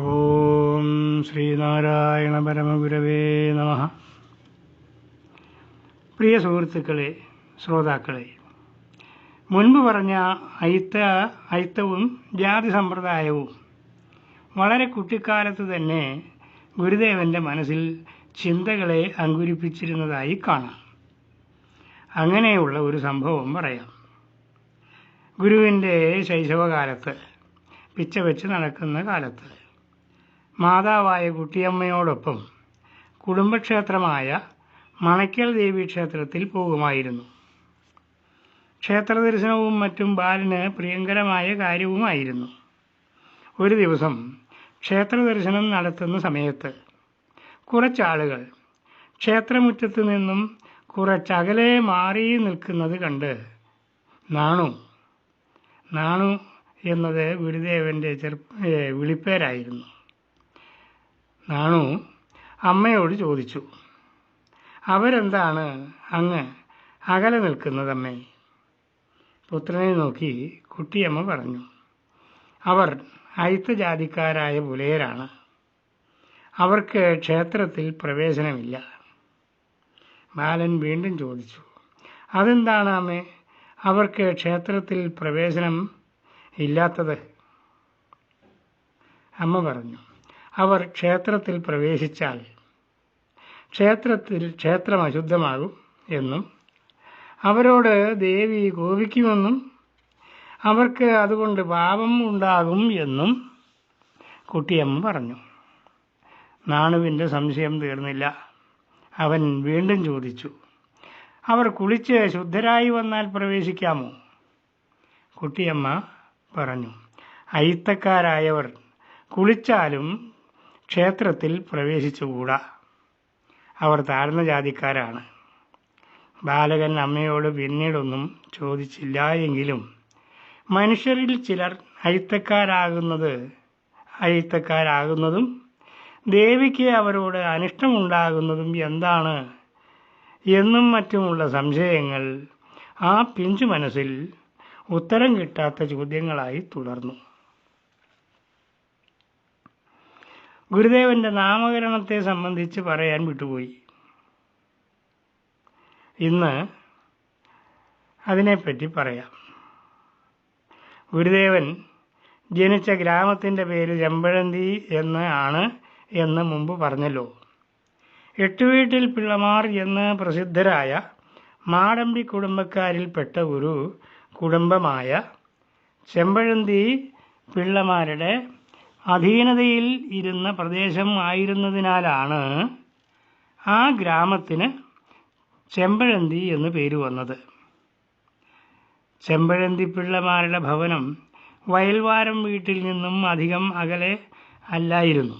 ഓം ശ്രീനാരായണ പരമഗുരവേ നമഃ. പ്രിയ സുഹൃത്തുക്കളെ, ശ്രോതാക്കളെ, മുൻപ് പറഞ്ഞ അയിത്തവും ജാതി സമ്പ്രദായവും വളരെ കുട്ടിക്കാലത്ത് തന്നെ ഗുരുദേവൻ്റെ മനസ്സിൽ ചിന്തകളെ അങ്കുരിപ്പിച്ചിരുന്നതായി കാണാം. അങ്ങനെയുള്ള ഒരു സംഭവം പറയാം. ഗുരുവിൻ്റെ ശൈശവകാലത്ത്, പിച്ച വെച്ച് നടക്കുന്ന കാലത്ത്, മാതാവായ കുട്ടിയമ്മയോടൊപ്പം കുടുംബക്ഷേത്രമായ മണയ്ക്കൽ ദേവീക്ഷേത്രത്തിൽ പോകുമായിരുന്നു. ക്ഷേത്ര ദർശനവും മറ്റും ബാലന് പ്രിയങ്കരമായ കാര്യവുമായിരുന്നു. ഒരു ദിവസം ക്ഷേത്ര ദർശനം നടത്തുന്ന സമയത്ത് കുറച്ചാളുകൾ ക്ഷേത്രമുറ്റത്ത് നിന്നും കുറച്ചകലെ മാറി നിൽക്കുന്നത് കണ്ട് നാണു എന്നത് ഗുരുദേവൻ്റെ വിളിപ്പേരായിരുന്നു. നാണു അമ്മയോട് ചോദിച്ചു, അവരെന്താണ് അങ്ങ് അകലെ നിൽക്കുന്നതമ്മേ? പുത്രനെ നോക്കി കുട്ടിയമ്മ പറഞ്ഞു, അവർ അയിത്ത ജാതിക്കാരായ പുലയരാണ്. അവർക്ക് ക്ഷേത്രത്തിൽ പ്രവേശനമില്ല. ബാലൻ വീണ്ടും ചോദിച്ചു, അതെന്താണ് അമ്മേ അവർക്ക് ക്ഷേത്രത്തിൽ പ്രവേശനം ഇല്ലാത്തത്? അമ്മ പറഞ്ഞു, അവർ ക്ഷേത്രത്തിൽ പ്രവേശിച്ചാൽ ക്ഷേത്രം അശുദ്ധമാകും എന്നും അവരോട് ദേവി കോപിക്കുമെന്നും അവർക്ക് അതുകൊണ്ട് പാപം ഉണ്ടാകും എന്നും കുട്ടിയമ്മ പറഞ്ഞു. നാണുവിൻ്റെ സംശയം തീർന്നില്ല. അവൻ വീണ്ടും ചോദിച്ചു, അവർ കുളിച്ച് ശുദ്ധരായി വന്നാൽ പ്രവേശിക്കാമോ? കുട്ടിയമ്മ പറഞ്ഞു, അയിത്തക്കാരായവർ കുളിച്ചാലും ക്ഷേത്രത്തിൽ പ്രവേശിച്ചുകൂടാ. അവർ താഴ്ന്ന ജാതിക്കാരാണ്. ബാലകൻ അമ്മയോട് പിന്നീടൊന്നും ചോദിച്ചില്ല. എങ്കിലും മനുഷ്യരിൽ ചിലർ അയിത്തക്കാരാകുന്നതും ദേവിക്ക് അവരോട് അനിഷ്ടമുണ്ടാകുന്നതും എന്താണ് എന്നും മറ്റുമുള്ള സംശയങ്ങൾ ആ പിഞ്ചു മനസ്സിൽ ഉത്തരം കിട്ടാത്ത ചോദ്യങ്ങളായി തുടർന്നു. ഗുരുദേവൻ്റെ നാമകരണത്തെ സംബന്ധിച്ച് പറയാൻ വിട്ടുപോയി. ഇന്ന് അതിനെപ്പറ്റി പറയാം. ഗുരുദേവൻ ജനിച്ച ഗ്രാമത്തിൻ്റെ പേര് ചെമ്പഴന്തി എന്ന് മുമ്പ് പറഞ്ഞല്ലോ. എട്ടുവീട്ടിൽ പിള്ളമാർ എന്ന് പ്രസിദ്ധരായ മാടമ്പി കുടുംബക്കാരിൽപ്പെട്ട ഒരു കുടുംബമായ ചെമ്പഴന്തി പിള്ളമാരുടെ അധീനതയിൽ ഇരുന്ന പ്രദേശം ആയിരുന്നതിനാലാണ് ആ ഗ്രാമത്തിന് ചെമ്പഴന്തി എന്ന് പേര് വന്നത്. ചെമ്പഴന്തി പിള്ളമാരുടെ ഭവനം വയൽവാരം വീട്ടിൽ നിന്നും അധികം അകലെ അല്ലായിരുന്നു.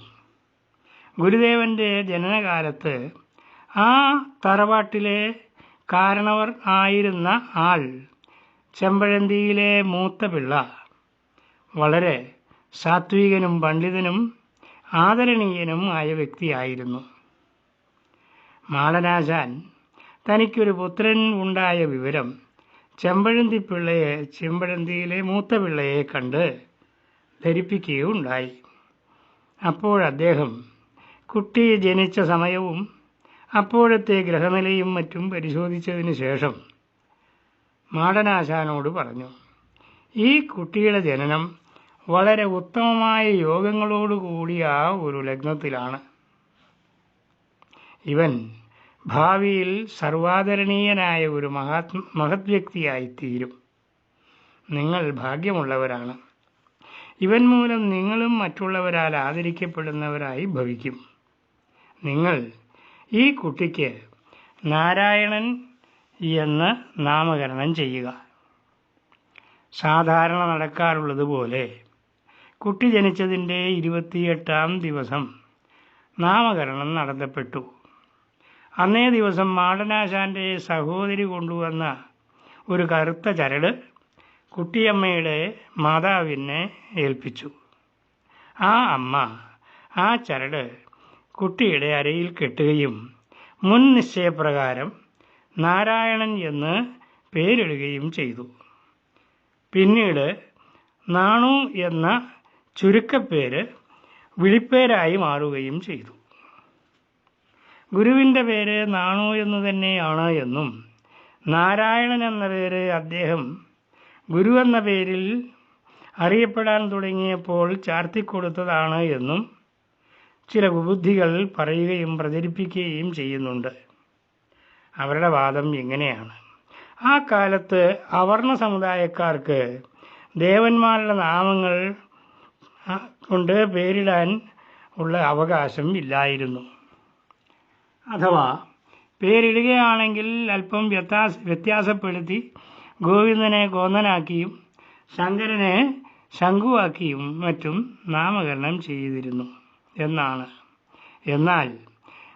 ഗുരുദേവൻ്റെ ജനനകാലത്ത് ആ തറവാട്ടിലെ കാരണവർ ആയിരുന്ന ആൾ ചെമ്പഴന്തിയിലെ മൂത്ത പിള്ള വളരെ സാത്വികനും പണ്ഡിതനും ആദരണീയനും ആയ വ്യക്തിയായിരുന്നു. മാടനാശാൻ തനിക്കൊരു പുത്രൻ ഉണ്ടായ വിവരം ചെമ്പഴന്തിയിലെ മൂത്ത പിള്ളയെ കണ്ട് ധരിപ്പിക്കുകയുണ്ടായി. അപ്പോഴദ്ദേഹം കുട്ടി ജനിച്ച സമയവും അപ്പോഴത്തെ ഗ്രഹനിലയും മറ്റും പരിശോധിച്ചതിന് ശേഷം മാടനാശാനോട് പറഞ്ഞു, ഈ കുട്ടിയുടെ ജനനം വളരെ ഉത്തമമായ യോഗങ്ങളോടുകൂടിയ ഒരു ലഗ്നത്തിലാണ്. ഇവൻ ഭാവിയിൽ സർവാദരണീയനായ ഒരു മഹത് വ്യക്തിയായിത്തീരും. നിങ്ങൾ ഭാഗ്യമുള്ളവരാണ്. ഇവൻ മൂലം നിങ്ങളും മറ്റുള്ളവരാൽ ആദരിക്കപ്പെടുന്നവരായി ഭവിക്കും. നിങ്ങൾ ഈ കുട്ടിക്ക് നാരായണൻ എന്ന് നാമകരണം ചെയ്യുക. സാധാരണ നടക്കാറുള്ളതുപോലെ കുട്ടി ജനിച്ചതിൻ്റെ 28-ാം ദിവസം നാമകരണം നടത്തപ്പെട്ടു. അന്നേ ദിവസം മാടനാശാൻ്റെ സഹോദരി കൊണ്ടുവന്ന ഒരു കറുത്ത ചരട് കുട്ടിയമ്മയുടെ മാതാവിനെ ഏൽപ്പിച്ചു. ആ അമ്മ ആ ചരട് കുട്ടിയുടെ അരയിൽ കെട്ടുകയും മുൻ നിശ്ചയപ്രകാരം നാരായണൻ എന്ന് പേരിടുകയും ചെയ്തു. പിന്നീട് നാണു എന്ന ചുരുക്കപ്പേര് വിളിപ്പേരായി മാറുകയും ചെയ്തു. ഗുരുവിൻ്റെ പേര് നാണു എന്നു തന്നെയാണ് എന്നും നാരായണൻ എന്ന പേര് അദ്ദേഹം ഗുരു എന്ന പേരിൽ അറിയപ്പെടാൻ തുടങ്ങിയപ്പോൾ ചാർത്തിക്കൊടുത്തതാണ് എന്നും ചില കുബുദ്ധികൾ പറയുകയും പ്രചരിപ്പിക്കുകയും ചെയ്യുന്നുണ്ട്. അവരുടെ വാദം ഇങ്ങനെയാണ്: ആ കാലത്ത് അവർണ സമുദായക്കാർക്ക് ദേവന്മാരുടെ നാമങ്ങൾ കൊണ്ട് പേരിടാൻ ഉള്ള അവകാശം ഇല്ലായിരുന്നു. അഥവാ പേരിടുകയാണെങ്കിൽ അല്പം വ്യത്യാസപ്പെടുത്തി ഗോവിന്ദനെ ഗോന്ദനാക്കിയും ശങ്കരനെ ശംഖുവാക്കിയും മറ്റും നാമകരണം ചെയ്തിരുന്നു എന്നാണ്. എന്നാൽ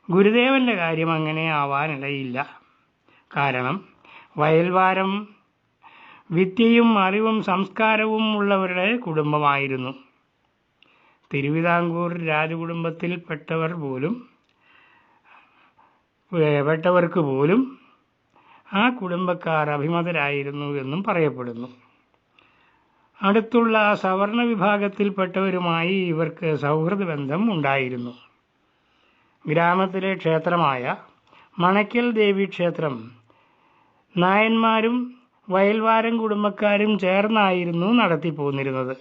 ഗുരുദേവൻ്റെ കാര്യം അങ്ങനെ ആവാനിടയില്ല. കാരണം വയൽവാരം വിദ്യയും അറിവും സംസ്കാരവും ഉള്ളവരുടെ കുടുംബമായിരുന്നു. തിരുവിതാംകൂർ രാജകുടുംബത്തിൽ പെട്ടവർക്ക് പോലും ആ കുടുംബക്കാർ അഭിമതരായിരുന്നു എന്നും പറയപ്പെടുന്നു. അടുത്തുള്ള സവർണ വിഭാഗത്തിൽപ്പെട്ടവരുമായി ഇവർക്ക് സൗഹൃദ ബന്ധം ഉണ്ടായിരുന്നു. ഗ്രാമത്തിലെ ക്ഷേത്രമായ മണയ്ക്കൽ ദേവി ക്ഷേത്രം നായന്മാരും വയൽവാരം കുടുംബക്കാരും ചേർന്നായിരുന്നു നടത്തിപ്പോന്നിരുന്നത്.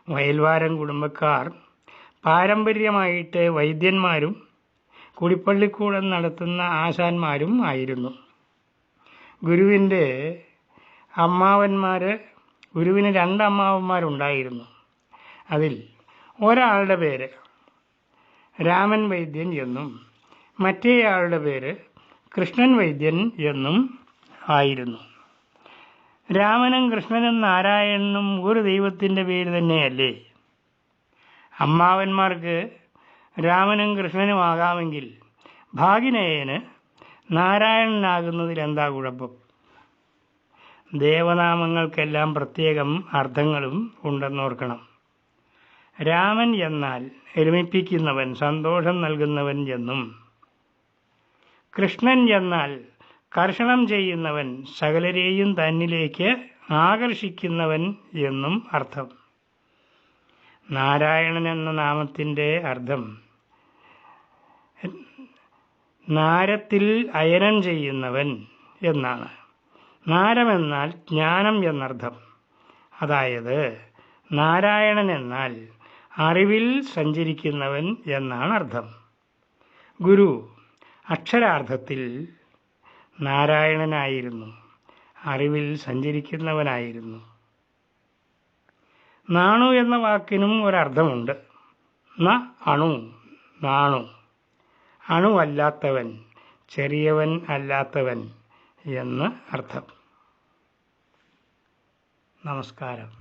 വയൽവാരം കുടുംബക്കാർ പാരമ്പര്യമായിട്ട് വൈദ്യന്മാരും കുടിപ്പള്ളിക്കൂടം നടത്തുന്ന ആശാന്മാരും ആയിരുന്നു. ഗുരുവിന് 2 അമ്മാവന്മാരുണ്ടായിരുന്നു. അതിൽ ഒരാളുടെ പേര് രാമൻ വൈദ്യൻ എന്നും മറ്റേയാളുടെ പേര് കൃഷ്ണൻ വൈദ്യൻ എന്നും ആയിരുന്നു. രാമനും കൃഷ്ണനും നാരായണനും ഒരു ദൈവത്തിൻ്റെ പേര് തന്നെയല്ലേ? അമ്മാവന്മാർക്ക് രാമനും കൃഷ്ണനും ആകാമെങ്കിൽ ഭാഗിനേയന് നാരായണനാകുന്നതിൽ എന്താ കുഴപ്പം? ദേവനാമങ്ങൾക്കെല്ലാം പ്രത്യേകം അർത്ഥങ്ങളും ഉണ്ടെന്നോർക്കണം. രാമൻ എന്നാൽ രമിപ്പിക്കുന്നവൻ, സന്തോഷം നൽകുന്നവൻ എന്നും കൃഷ്ണൻ എന്നാൽ കർഷണം ചെയ്യുന്നവൻ, സകലരെയും തന്നിലേക്ക് ആകർഷിക്കുന്നവൻ എന്നും അർത്ഥം. നാരായണൻ എന്ന നാമത്തിൻ്റെ അർത്ഥം നാരത്തിൽ അയനം ചെയ്യുന്നവൻ എന്നാണ്. നാരമെന്നാൽ ജ്ഞാനം എന്നർത്ഥം. അതായത് നാരായണൻ എന്നാൽ അറിവിൽ സഞ്ചരിക്കുന്നവൻ എന്നാണ് അർത്ഥം. ഗുരു അക്ഷരാർത്ഥത്തിൽ നാരായണനായിരുന്നു, അറിവിൽ സഞ്ചരിക്കുന്നവനായിരുന്നു. നാണു എന്ന വാക്കിനും ഒരർത്ഥമുണ്ട്. അണു, നാണു, അണുവല്ലാത്തവൻ, ചെറിയവൻ അല്ലാത്തവൻ എന്ന് അർത്ഥം. നമസ്കാരം.